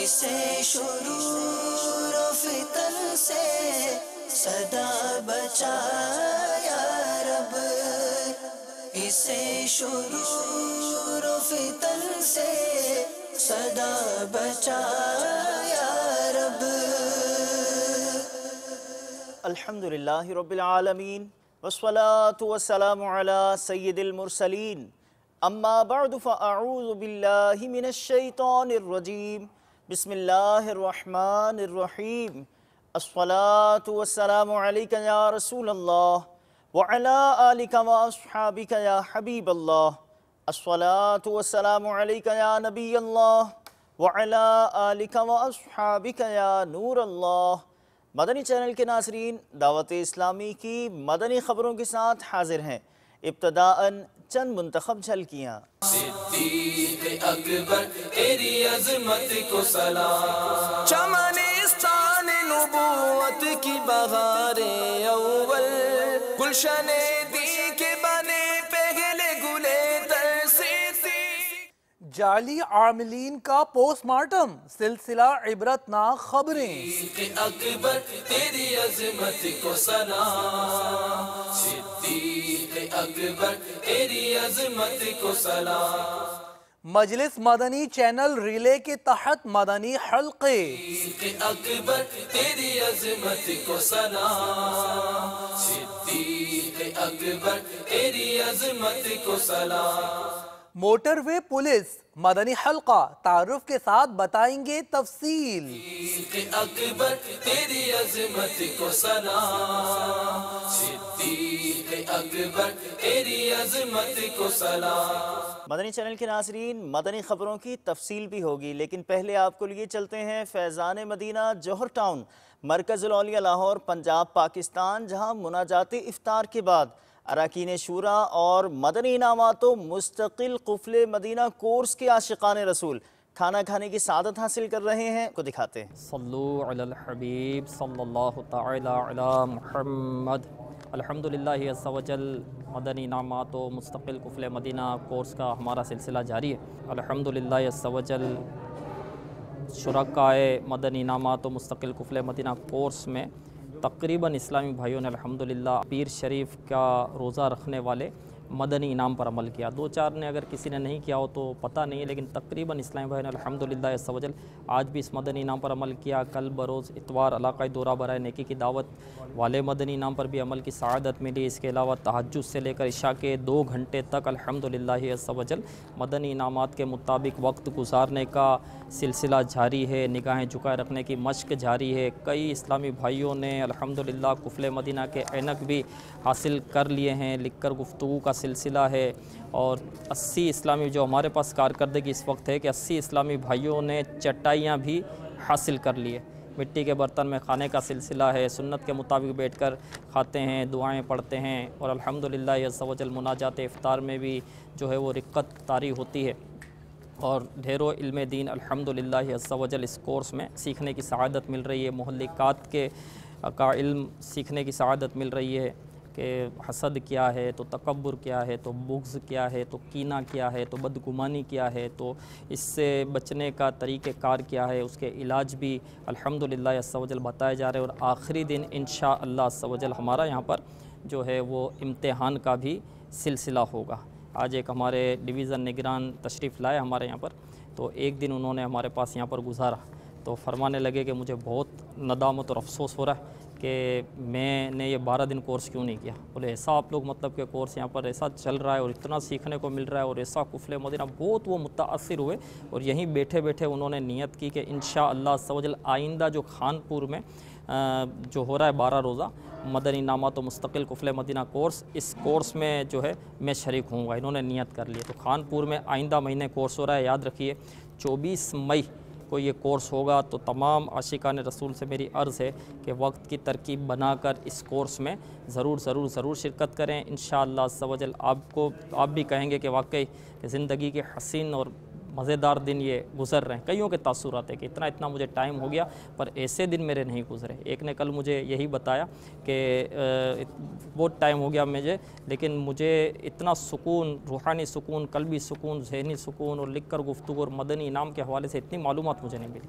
اسے شرور و فتن سے صدا بچا یا رب، اسے شرور و فتن سے صدا بچا یا رب۔ الحمدللہ رب العالمین والصلاة والسلام علی سید المرسلین، اما بعد فاعوذ باللہ من الشیطان الرجیم، بسم اللہ الرحمن الرحیم۔ الصلاة والسلام علیک یا رسول اللہ وعلی آلک واصحابک یا حبیب اللہ۔ الصلاة والسلام علیک یا نبی اللہ وعلی آلک واصحابک یا نور اللہ۔ مدنی چینل کے ناظرین، دعوت اسلامی کی مدنی خبروں کے ساتھ حاضر ہیں۔ ابتداءً چند منتخب جھلکیاں۔ صدیق اکبر تیری عظمت کو سلام، چمنستان نبوت کی بہار اول، گلشن دی کے بنے پہلے گلے ترسیتی۔ جعلی عاملین کا پوسٹ مارٹم، سلسلہ عبرتناک خبریں۔ صدیق اکبر تیری عظمت کو سلام، صدیق اکبر تیری عظمت کو سلام۔ مجلس مدنی چینل ریلے کے تحت مدنی حلقے۔ صدیق اکبر تیری عظمت کو سلام، صدیق اکبر تیری عظمت کو سلام۔ موٹر وے پولیس مدنی حلقہ، تعارف کے ساتھ بتائیں گے تفصیل۔ صدیق اکبر تیری عظمت کو سلام، صدیق اکبر تیری عظمت کو سلام۔ مدنی چینل کے ناظرین، مدنی خبروں کی تفصیل بھی ہوگی، لیکن پہلے آپ کو لیے چلتے ہیں فیضان مدینہ جوہر ٹاؤن، مرکز الاولیاء لاہور، پنجاب، پاکستان، جہاں مناجات افطار کے بعد اراکین شورا اور مدنی انعامات و مستقل قفل مدینہ کورس کے عاشقان رسول کھانا کھانے کی سعادت حاصل کر رہے ہیں، کو دکھاتے ہیں۔ صلو علی الحبیب صلی اللہ تعالی علی محمد۔ الحمدللہ عز و جل مدنی انعامات و مستقل قفل مدینہ کورس کا ہمارا سلسلہ جاری ہے۔ الحمدللہ عز و جل شرکائے مدنی انعامات و مستقل قفل مدینہ کورس میں تقریباً اسلامی بھائیوں نے الحمدللہ پیر شریف کا روزہ رکھنے والے مدنی انعام پر عمل کیا۔ دو چار نے اگر کسی نے نہیں کیا ہو تو پتہ نہیں ہے، لیکن تقریباً اسلامی بھائیوں نے الحمدللہ عز و جل آج بھی اس مدنی انعام پر عمل کیا۔ کل بروز اتوار علاقائی دورہ برائے نیکی کی دعوت والے مدنی انعام پر بھی عمل کی سعادت ملی۔ اس کے علاوہ تہجد سے لے کر عشاء کے 2 گھنٹے تک الحمدللہ عز و جل مدنی انعامات کے مطابق وقت گزارنے کا سلسلہ جاری ہے۔ نگاہیں جھکائے رکھنے کی مشق جاری ہے۔ کئی اسلامی بھائیوں نے الحمدللہ قفل مدینہ کے اینک بھی حاصل کر لیے ہیں۔ لکھ کر گفتگو کا سلسلہ ہے، اور 80 اسلامی جو ہمارے پاس کارکردگی اس وقت ہے کہ 80 اسلامی بھائیوں نے چٹائیاں بھی حاصل کر لیے۔ مٹی کے برتن میں کھانے کا سلسلہ ہے، سنت کے مطابق بیٹھ کر کھاتے ہیں، دعائیں پڑھتے ہیں، اور الحمدللہ عز و جل مناجات افطار میں بھی جو ہے وہ رقت طاری ہوتی ہے، اور ڈھیروں علم دین الحمدللہ عز و جل اس کورس میں سیکھنے کی سعادت مل رہی ہے۔ محلکات کا علم سیکھنے کی سعادت مل رہی ہے کہ حسد کیا ہے، تو تکبر کیا ہے، تو بغض کیا ہے، تو کینہ کیا ہے، تو بدگمانی کیا ہے، تو اس سے بچنے کا طریقہ کار کیا ہے، اس کے علاج بھی الحمدللہ عز و جل بتائے جا رہے ہیں۔ اور آخری دن انشاءاللہ عز و جل ہمارا یہاں پر جو ہے وہ امتحان کا بھی سلسلہ ہوگا۔ آج ایک ہمارے ڈویژن نگران تشریف لائے ہمارے یہاں پر، تو ایک دن انہوں نے ہمارے پاس یہاں پر گزارا، تو فرمانے لگے کہ مجھے بہت ندامت اور افسوس ہو رہا ہے کہ میں نے یہ 12 دن کورس کیوں نہیں کیا۔ بولے ایسا آپ لوگ مطلب کہ کورس یہاں پر ایسا چل رہا ہے اور اتنا سیکھنے کو مل رہا ہے اور ایسا قفل مدینہ، بہت وہ متاثر ہوئے، اور یہیں بیٹھے بیٹھے انہوں نے نیت کی کہ انشاءاللہ عز و جل آئندہ جو خانپور میں جو ہو رہا ہے 12 روزہ مدنی انعامات و مستقل قفل مدینہ کورس، اس کورس میں جو ہے میں شریک ہوں گا۔ انہوں نے نیت کر لی، تو خانپور میں آئندہ مہینے کورس ہو رہا ہے، یاد رکھیے 24 مئی کو یہ کورس ہوگا۔ تو تمام عاشقان رسول سے میری عرض ہے کہ وقت کی ترکیب بنا کر اس کورس میں ضرور شرکت کریں۔ انشاءاللہ عز و جل آپ بھی کہیں گے کہ واقعی زندگی کے حسین اور مزیدار دن یہ گزر رہے ہیں۔ کئیوں کے تاثرات ہیں کہ اتنا مجھے ٹائم ہو گیا، پر ایسے دن میرے نہیں گزرے۔ ایک نے کل مجھے یہی بتایا کہ بہت ٹائم ہو گیا مجھے، لیکن مجھے اتنا سکون، روحانی سکون، قلبی سکون، ذہنی سکون، اور لکھ کر گفتگو اور مدنی انعام کے حوالے سے اتنی معلومات مجھے نہیں ملی۔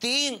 3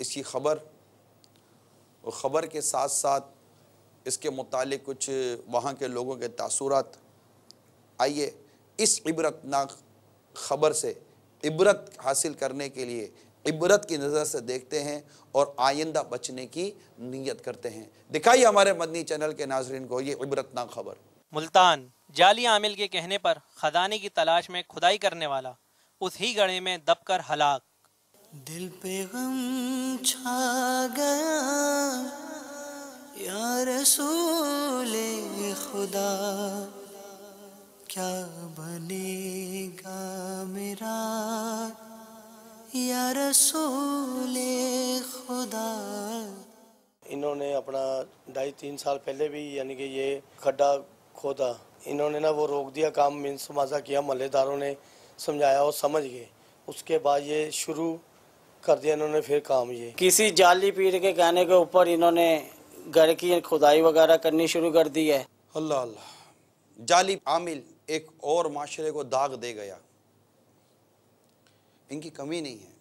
اس کی خبر اور خبر کے ساتھ ساتھ اس کے متعلق کچھ وہاں کے لوگوں کے تاثرات. آئیے اس عبرتناک خبر سے عبرت حاصل کرنے کے لیے عبرت کی نظر سے دیکھتے ہیں اور آئندہ بچنے کی نیت کرتے ہیں. دکھائیے ہمارے مدنی چینل کے ناظرین کو یہ عبرتناک خبر. ملتان جعلی عامل کے کہنے پر خزانے کی تلاش میں کھدائی کرنے والا اس ہی گڑھے میں دب کر ہلاک. دل پہ غم چھا گیا یا رسول خدا، کیا بنے گا میرا یا رسول خدا. انہوں نے اپنا 2.5-3 سال پہلے بھی یعنی کہ یہ کھڈا کھودا، انہوں نے نا وہ روک دیا کام، منس مازہ کیا، محلے داروں نے سمجھایا اور سمجھ گئے. اس کے بعد یہ شروع کر دیا انہوں نے پھر کام. یہ کسی جعلی پیر کے کہنے کے اوپر انہوں نے گھر کی کھدائی وغیرہ کرنی شروع کر دی ہے. اللہ اللہ. جعلی عامل ایک اور معاشرے کو داغ دے گیا. ان کی کمی نہیں ہے،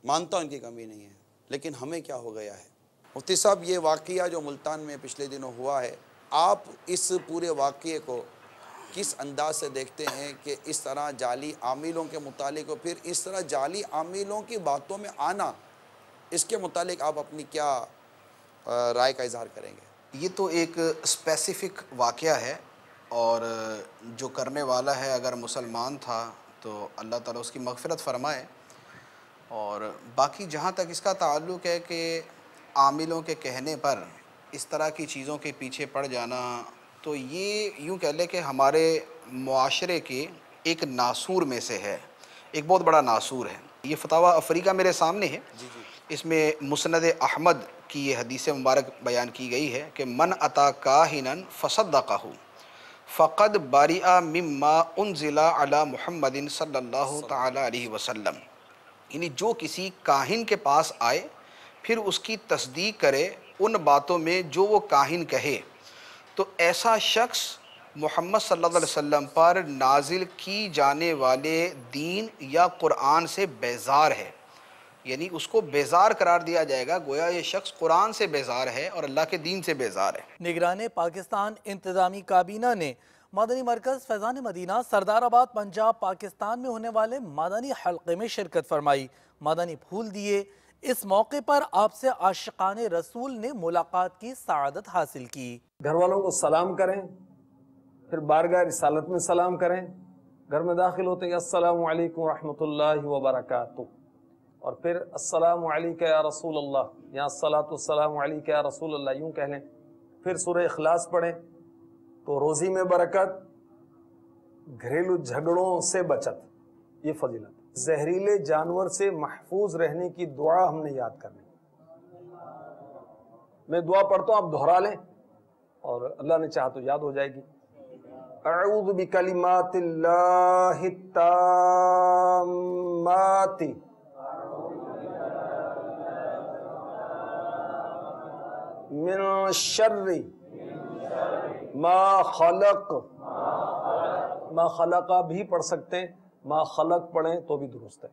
مانتا ہوں ان کی کمی نہیں ہے، لیکن ہمیں کیا ہو گیا ہے. مفتی صاحب یہ واقعہ جو ملتان میں پچھلے دنوں ہوا ہے، آپ اس پورے واقعے کو کس انداز سے دیکھتے ہیں کہ اس طرح جعلی عاملوں کے متعلق اور پھر اس طرح جعلی عاملوں کی باتوں میں آنا، اس کے متعلق آپ اپنی کیا رائے کا اظہار کریں گے؟ یہ تو ایک اسپیسیفک واقعہ ہے اور جو کرنے والا ہے اگر مسلمان تھا تو اللہ تعالیٰ اس کی مغفرت فرمائے. اور باقی جہاں تک اس کا تعلق ہے کہ عاملوں کے کہنے پر اس طرح کی چیزوں کے پیچھے پڑ جانا، تو یہ یوں کہہ لیں کہ ہمارے معاشرے کے ایک ناسور میں سے ہے، ایک بہت بڑا ناسور ہے. یہ فتاویٰ افریقہ میرے سامنے ہے. اس میں مسند احمد کی یہ حدیث مبارک بیان کی گئی ہے کہ من اتا کاہنن فصدقہ فقد بریأ مما انزل علی محمد صلی اللہ تعالی علیہ وسلم. یعنی جو کسی کاہن کے پاس آئے پھر اس کی تصدیق کرے ان باتوں میں جو وہ کاہن کہے، تو ایسا شخص محمد صلی اللہ علیہ وسلم پر نازل کی جانے والے دین یا قرآن سے بیزار ہے. یعنی اس کو بیزار قرار دیا جائے گا، گویا یہ شخص قرآن سے بیزار ہے اور اللہ کے دین سے بیزار ہے. نگران پاکستان انتظامی کابینہ نے مدنی مرکز فیضان مدینہ سردار آباد پنجاب پاکستان میں ہونے والے مدنی حلقے میں شرکت فرمائی، مدنی پھول دیے. اس موقع پر آپ سے عاشقان رسول نے ملاقات کی سعادت حاصل کی. گھر والوں کو سلام کریں، پھر بارگاہ رسالت میں سلام کریں. گھر میں داخل ہوتے ہیں السلام علیکم ورحمۃ اللہ وبرکاتہ، اور پھر السلام علیکہ یا رسول اللہ، یہاں الصلاۃ والسلام علیکہ یا رسول اللہ یوں کہہ لیں. پھر سورہ اخلاص پڑھیں تو روزی میں برکت، گھریلو جھگڑوں سے بچت، یہ فضیلت. زہریلے جانور سے محفوظ رہنے کی دعا ہم نے یاد کرنی. میں دعا پڑھتا ہوں، آپ دہرا لیں اور اللہ نے چاہا تو یاد ہو جائے گی. اعوذ بکلمات اللہ التامات من شر ما خلق. ما خلقہ بھی پڑھ سکتے ہیں، ما خلق پڑھیں تو بھی درست ہے.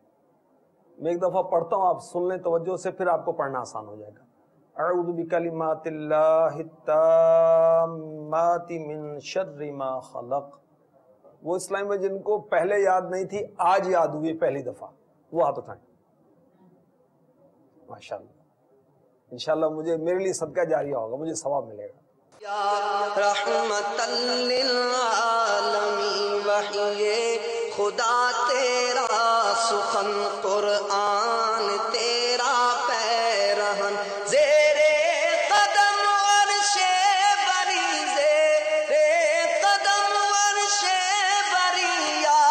میں ایک دفعہ پڑھتا ہوں، آپ سن لیں توجہ سے، پھر آپ کو پڑھنا آسان ہو جائے گا. اعوذ بکلمات اللہ التامات من شر ما خلق. وہ اسلام میں جن کو پہلے یاد نہیں تھی آج یاد ہوئی پہلی دفعہ، وہ ہاتھ اٹھائیں. ماشاءاللہ، انشاءاللہ مجھے میرے لیے صدقہ جاریہ ہوگا، مجھے ثواب ملے گا. یا رحمت للعالمین وحی خدا تیرا سخن قرآن تیرا پیرہن زیر قدم عرش بری زیر قدم عرش بری یا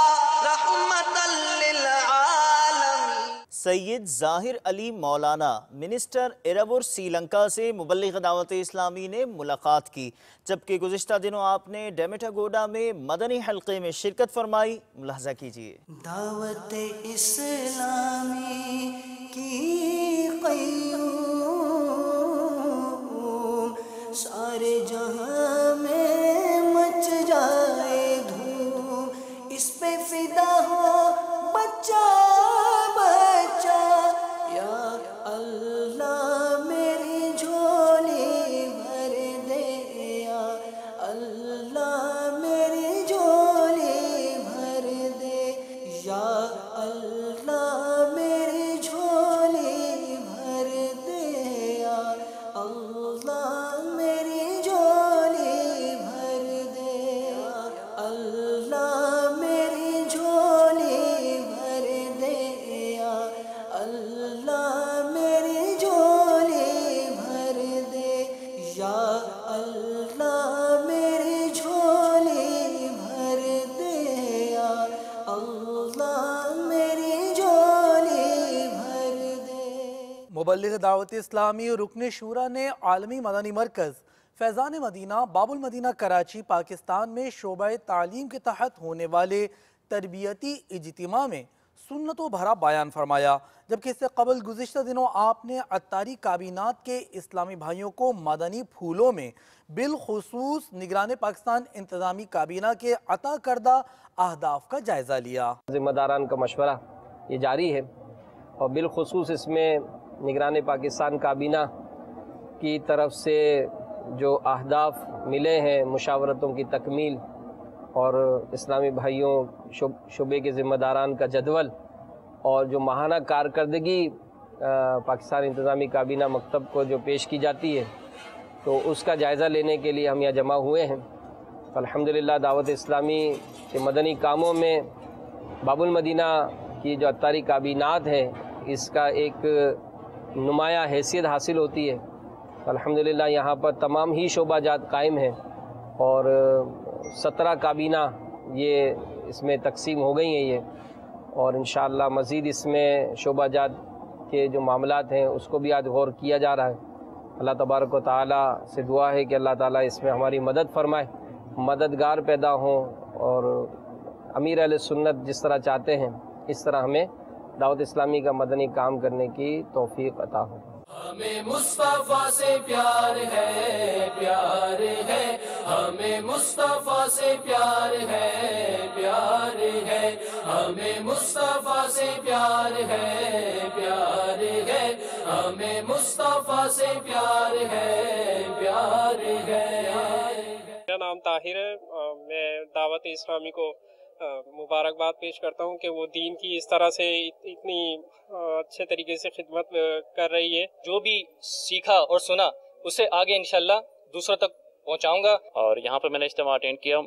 رحمت للعالمین. سید ظاہر علی مولانا منسٹر ایراور سری لنکا سے مبلغ دعوت اسلامی نے ملاقات کی، جبکہ گزشتہ دنوں آپ نے ڈیمیٹا گوڈا میں مدنی حلقے میں شرکت فرمائی. ملاحظہ کیجیے. دعوت اسلامی کی قیوم سارے جہاں میں مچ جائے دھوم، اس پہ فدا ہو بچہ بچہ یا اللہ. مبلغ دعوت اسلامی اور رکن شورا نے عالمی مدنی مرکز فیضان مدینہ باب المدینہ کراچی پاکستان میں شعبہ تعلیم کے تحت ہونے والے تربیتی اجتماع میں سنتوں بھرا بیان فرمایا، جبکہ اس سے قبل گزشتہ دنوں آپ نے عطاری کابینات کے اسلامی بھائیوں کو مدنی پھولوں میں بالخصوص نگران پاکستان انتظامی کابینہ کے عطا کردہ اہداف کا جائزہ لیا۔ ذمہ داران کا مشورہ یہ جاری ہے اور بالخصوص اس میں نگران پاکستان کابینہ کی طرف سے جو اہداف ملے ہیں، مشاورتوں کی تکمیل اور اسلامی بھائیوں شعبے کے ذمہ داران کا جدول اور جو ماہانہ کارکردگی پاکستان انتظامی کابینہ مکتب کو جو پیش کی جاتی ہے، تو اس کا جائزہ لینے کے لیے ہم یہاں جمع ہوئے ہیں۔ الحمدللہ دعوت اسلامی کے مدنی کاموں میں باب المدینہ کی جو عطاری کابینات ہے، اس کا ایک نمایاں حیثیت حاصل ہوتی ہے۔ الحمدللہ یہاں پر تمام ہی شعبہ جات قائم ہیں اور 17 کابینہ یہ اس میں تقسیم ہو گئی ہیں اور انشاءاللہ مزید اس میں شعبہ جات کے جو معاملات ہیں اس کو بھی آج غور کیا جا رہا ہے۔ اللہ تبارک و تعالی سے دعا ہے کہ اللہ تعالی اس میں ہماری مدد فرمائے، مددگار پیدا ہوں اور امیر اہل سنت جس طرح چاہتے ہیں اس طرح ہمیں دعوت اسلامی کا مدنی کام کرنے کی توفیق عطا ہو۔ ہمیں مصطفیٰ سے پیار ہے، پیار ہے، ہمیں مصطفیٰ سے پیار ہے، پیار ہے، ہمیں مصطفیٰ سے پیار ہے، پیار ہے، ہمیں مصطفیٰ سے پیار ہے، پیار ہے۔ میرا نام طاہر ہے، میں دعوت اسلامی کو مبارکباد پیش کرتا ہوں کہ وہ دین کی اس طرح سے اتنی اچھے طریقے سے خدمت کر رہی ہے۔ جو بھی سیکھا اور سنا اسے آگے انشاءاللہ دوسروں تک پہنچاؤں گا۔ اور یہاں پر میں نے اجتماع اٹینڈ کیا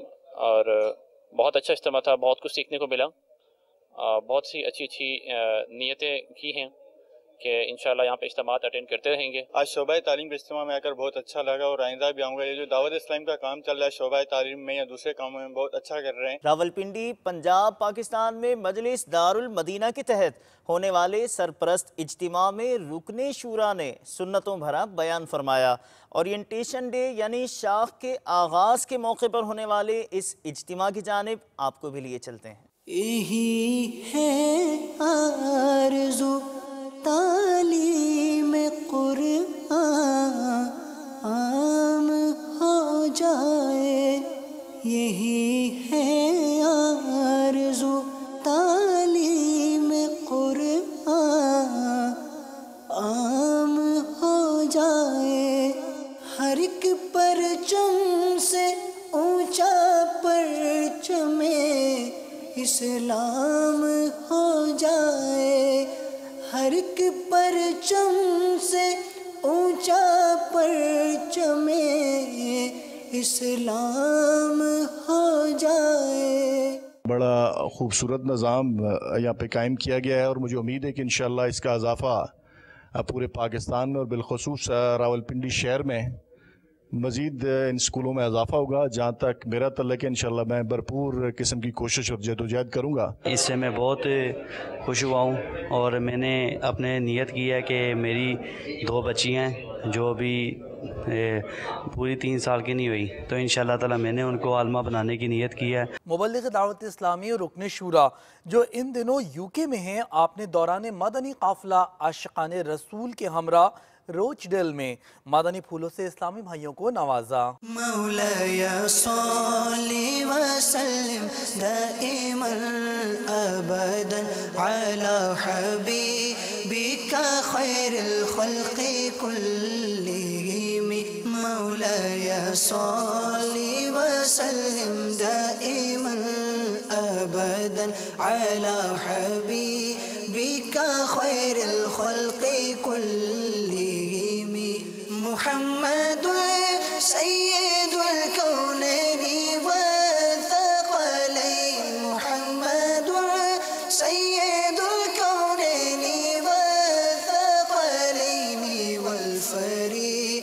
اور بہت اچھا اجتماع تھا، بہت کچھ سیکھنے کو ملا، بہت سی اچھی نیتیں کی ہیں کہ انشاءاللہ یہاں پہ اجتماعات اٹینڈ کرتے رہیں گے۔ آج شعبہ تعلیم کے اجتماع میں آ کر بہت اچھا لگا اور آئندہ بھی آؤں گا۔ یہ جو دعوت اسلام کا کام چل رہا ہے شعبہ تعلیم میں یا دوسرے کاموں میں بہت اچھا کر رہے ہیں۔ راولپنڈی پنجاب پاکستان میں مجلس دارالمدینہ کے تحت ہونے والے سرپرست اجتماع میں رکن شورا نے سنتوں بھرا بیان فرمایا۔ اورینٹیشن ڈے یعنی شاخ کے آغاز کے موقع پر ہونے والے اس اجتماع کی جانب آپ کو بھی لیے چلتے ہیں۔ یہی ہے آرزو تعلیم قرآن عام ہو جائے، یہی ہے آرزو تعلیم قرآن عام ہو جائے، ہر ایک پرچم سے اونچا پرچم اسلام ہو جائے، ہر ایک پرچم سے اونچا پرچم اسلام ہو جائے۔ بڑا خوبصورت نظام یہاں پہ قائم کیا گیا ہے اور مجھے امید ہے کہ انشاءاللہ اس کا اضافہ پورے پاکستان میں اور بالخصوص راولپنڈی شہر میں مزید ان سکولوں میں اضافہ ہوگا۔ جہاں تک میرا تعلق ہے انشاءاللہ میں بھرپور قسم کی کوشش اور جدوجہد کروں گا۔ اس سے میں بہت خوش ہوا ہوں اور میں نے اپنے نیت کی ہے کہ میری 2 بچی ہیں جو ابھی پوری 3 سال کی نہیں ہوئی، تو انشاءاللہ تعالی میں نے ان کو عالمہ بنانے کی نیت کی ہے۔ مبلغ دعوت اسلامی اور رکن شورا جو ان دنوں UK میں ہیں، آپ نے دوران مدنی قافلہ عاشقان رسول کے ہمراہ روچ ڈیل میں مدنی پھولوں سے اسلامی بھائیوں کو نوازا۔ مولاي صل وسلم دائما ابدا على حبيبك خير الخلق كلهم، مولاي صل وسلم دائما ابدا على حبيبك خير الخلق كلهم، محمد سید الکونین والثقلین، محمد سید الکونین والثقلین والفریقین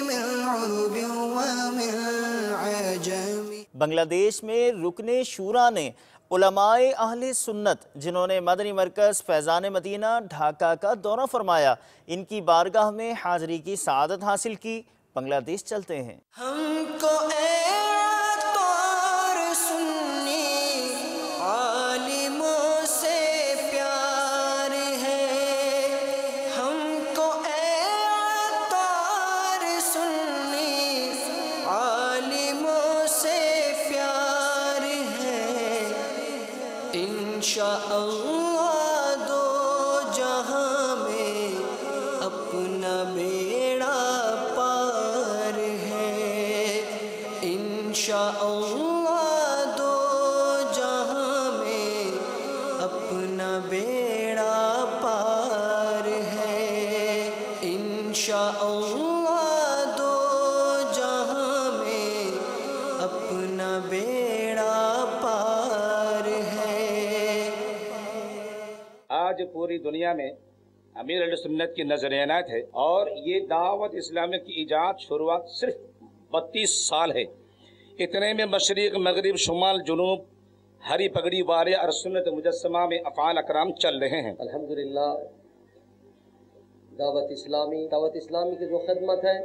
من عرب ومن عجم۔ بنگلہ دیش میں رکن شورا نے علماء اہل سنت جنہوں نے مدنی مرکز فیضان مدینہ ڈھاکہ کا دورہ فرمایا، ان کی بارگاہ میں حاضری کی سعادت حاصل کی۔ بنگلہ دیش چلتے ہیں۔ ہم کو اے عطار سنی عالموں سے پیار ہے، ہم کو اے عطار سنی عالموں سے پیار ہے، انشاءاللہ دو جہاں میں اپنا بیڑا پار ہے، انشاءاللہ دو جہاں میں اپنا بیڑا پار ہے، انشاءاللہ دو جہاں میں اپنا بیڑا پار ہے۔ آج پوری دنیا میں امیر اہل سنت کی نظر عنایت ہے، اور یہ دعوت اسلامی کی ایجاد شروعات صرف 32 سال ہے۔ اتنے میں مشرق مغرب شمال جنوب ہری پگڑی والے اور سنت مجسمہ میں افعال اکرام چل رہے ہیں۔ الحمدللہ دعوت اسلامی کی جو خدمت ہے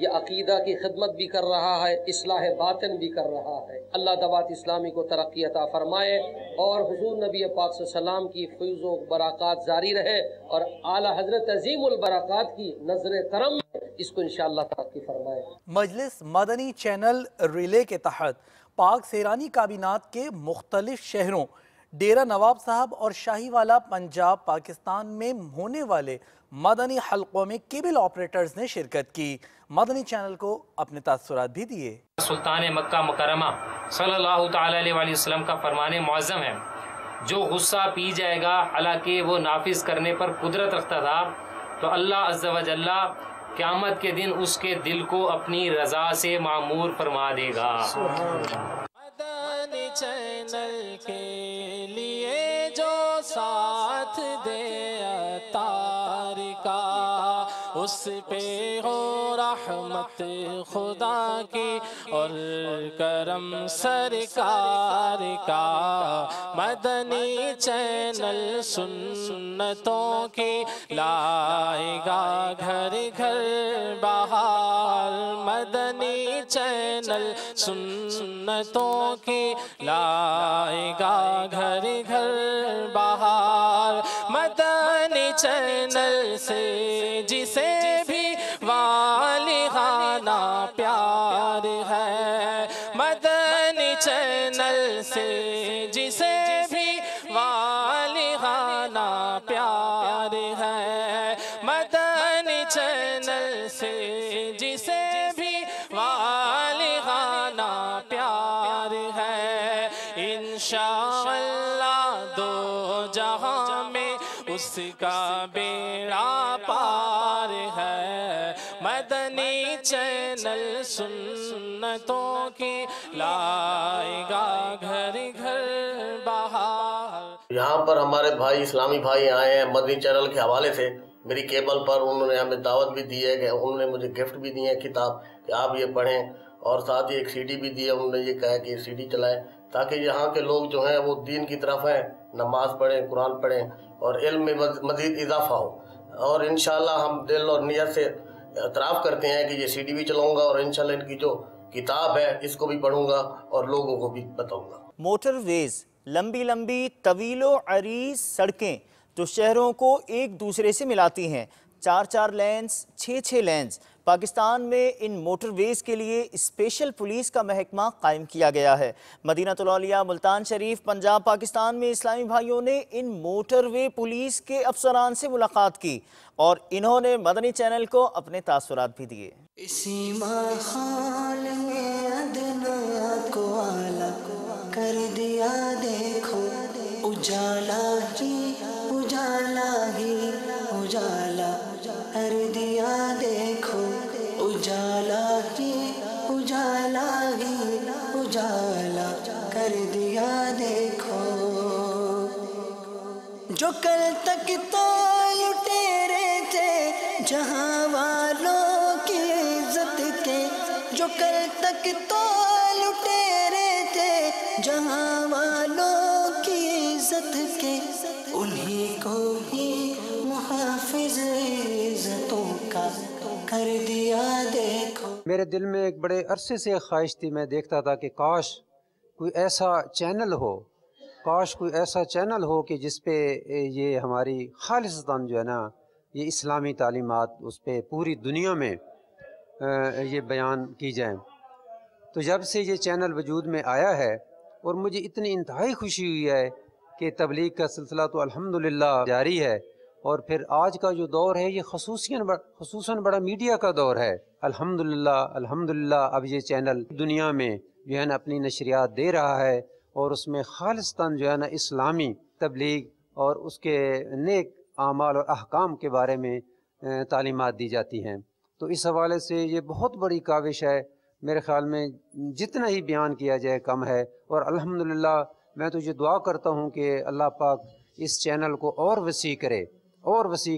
یہ عقیدہ کی خدمت بھی کر رہا ہے، اصلاح باطن بھی کر رہا ہے۔ اللہ دعوت اسلامی کو ترقی عطا فرمائے، اور حضور نبی پاک صلی اللہ علیہ وسلم کی فیض و برکات جاری رہے، اور اعلیٰ حضرت عظیم البرکات کی نظر کرم اس کو انشاءاللہ ترقی فرمائے۔ مجلس مدنی چینل ریلے کے تحت پاک سیرانی کابینات کے مختلف شہروں ڈیرہ نواب صاحب اور شاہی والا پنجاب پاکستان میں ہونے والے مدنی حلقوں میں کیبل آپریٹرز نے شرکت کی۔ مدنی چینل کو اپنے تاثرات بھی دیے۔ سلطان مکہ مکرمہ صلی اللہ تعالی علیہ وسلم کا فرمان معظم ہے، جو غصہ پی جائے گا حالانکہ وہ نافذ کرنے پر قدرت رکھتا تھا، تو اللہ عز و جل قیامت کے دن اس کے دل کو اپنی رضا سے معمور فرما دے گا۔ مدنی چینل کے لیے جو ساتھ دے عطار کا، اس پہ ہو رحمت خدا کی اور کرم سرکار کا۔ مدنی چینل سنتوں کی لائے گا گھر گھر بہار، مدنی چینل سنتوں کی لائے گا گھر گھر بہار۔ مدنی چینل سے جسے بھی والہانہ پیار ہے، مدنی چینل سے جسے بھی والہانہ پیار ہے، مدنی چینل سے جسے بھی والہانہ پیار ہے، انشاءاللہ دو جہاں میں اس کا بیڑا پار ہے۔ مدنی چینل سنتوں کی لائے گا گھر گھر بہار۔ یہاں پر ہمارے بھائی اسلامی بھائی آئے ہیں مدنی چینل کے حوالے سے، میری کیبل پر انہوں نے ہمیں دعوت بھی دی ہے کہ انہوں نے مجھے گفٹ بھی دی ہے کتاب کہ آپ یہ پڑھیں، اور ساتھ ہی ایک سی ڈی بھی دی ہے، انہوں نے یہ کہا کہ یہ سی ڈی چلائیں تاکہ یہاں کے لوگ جو ہیں وہ دین کی طرف ہیں، نماز پڑھیں، قرآن پڑھیں، اور علم میں مزید اضافہ ہو۔ اور انشاءاللہ ہم دل اور نیت سے اعتراف کرتے ہیں کہ یہ سی ڈی بھی چلاؤں گا، اور انشاءاللہ ان کی جو کتاب ہے اس کو بھی پڑھوں گا اور لوگوں کو بھی بتاؤں گا۔ موٹر ویز، لمبی لمبی طویل و عریض سڑکیں جو شہروں کو ایک دوسرے سے ملاتی ہیں، 4 لینز، 6 لینز۔ پاکستان میں ان موٹر ویز کے لیے اسپیشل پولیس کا محکمہ قائم کیا گیا ہے۔ مدینہ الاولیاء ملتان شریف پنجاب پاکستان میں اسلامی بھائیوں نے ان موٹر وے پولیس کے افسران سے ملاقات کی اور انہوں نے مدنی چینل کو اپنے تاثرات بھی دیے۔ اسی ماحول میں ادنا کو اعلیٰ کر دیا، دیکھو اجالا ہی اجالا ہی اجالا کر دیا، دیکھو اجالا ہی اجالا ہی اجالا کر دیا، دیکھو جو کل تک تو لٹیرے تھے جہاں والوں کی عزت کے، جو کل تک تو لٹیرے جہاں والوں کی عزت کے انہیں کو ہی محافظ عزتوں کا کر دیا دیکھو. میرے دل میں ایک بڑے عرصے سے خواہش تھی، میں دیکھتا تھا کہ کاش کوئی ایسا چینل ہو، کاش کوئی ایسا چینل ہو کہ جس پہ یہ ہماری خالصتاً جو ہے نا یہ اسلامی تعلیمات اس پہ پوری دنیا میں یہ بیان کی جائیں. تو جب سے یہ چینل وجود میں آیا ہے اور مجھے اتنی انتہائی خوشی ہوئی ہے کہ تبلیغ کا سلسلہ تو الحمدللہ جاری ہے، اور پھر آج کا جو دور ہے یہ خصوصاً بڑا میڈیا کا دور ہے. الحمدللہ اب یہ چینل دنیا میں جو ہے نا اپنی نشریات دے رہا ہے، اور اس میں خالصتاً جو ہے نا اسلامی تبلیغ اور اس کے نیک اعمال اور احکام کے بارے میں تعلیمات دی جاتی ہیں. تو اس حوالے سے یہ بہت بڑی کاوش ہے، میرے خیال میں جتنا ہی بیان کیا جائے کم ہے. اور الحمدللہ میں تو یہ دعا کرتا ہوں کہ اللہ پاک اس چینل کو اور وسیع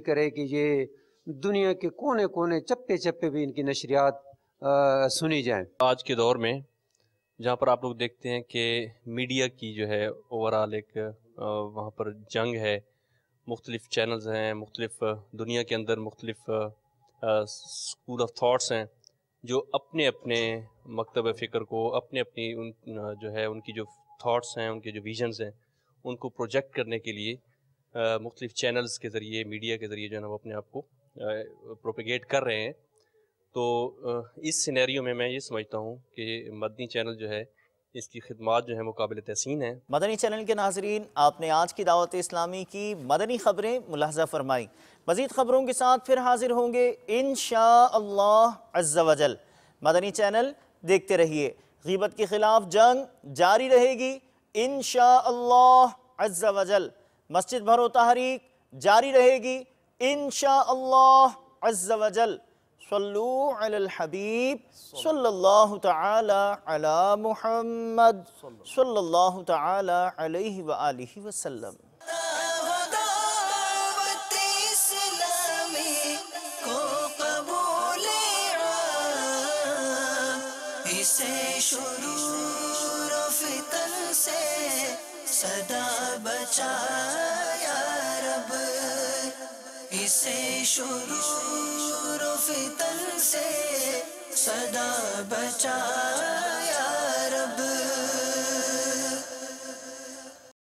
کرے کہ یہ دنیا کے کونے کونے چپے چپے بھی ان کی نشریات سنی جائیں. آج کے دور میں جہاں پر آپ لوگ دیکھتے ہیں کہ میڈیا کی جو ہے اوورال ایک وہاں پر جنگ ہے، مختلف چینلز ہیں، مختلف دنیا کے اندر مختلف اسکول آف تھاٹس ہیں جو اپنے اپنے مکتب فکر کو اپنی جو ہے ان کی جو تھاٹس ہیں، ان کے جو ویژنز ہیں، ان کو پروجیکٹ کرنے کے لیے مختلف چینلز کے ذریعے، میڈیا کے ذریعے جو ہے نا وہ اپنے آپ کو پروپیگیٹ کر رہے ہیں. تو اس سینیریو میں میں یہ سمجھتا ہوں کہ مدنی چینل جو ہے اس کی خدمات جو ہیں وہ قابل تحسین ہیں. مدنی چینل کے ناظرین، آپ نے آج کی دعوت اسلامی کی مدنی خبریں ملاحظہ فرمائی. مزید خبروں کے ساتھ پھر حاضر ہوں گے انشاءاللہ عز و جل. مدنی چینل دیکھتے رہیے. غیبت کے خلاف جنگ جاری رہے گی انشاءاللہ عز و جل. مسجد بھرو تحریک جاری رہے گی انشاءاللہ عز و جل. صلو علی الحبیب صلی اللہ تعالی علی محمد صلی اللہ تعالی علیہ وآلہ وسلم. اسے شرور و فتن سے صدا بچا یا رب، اسے شرور و فتن سے صدا بچا یا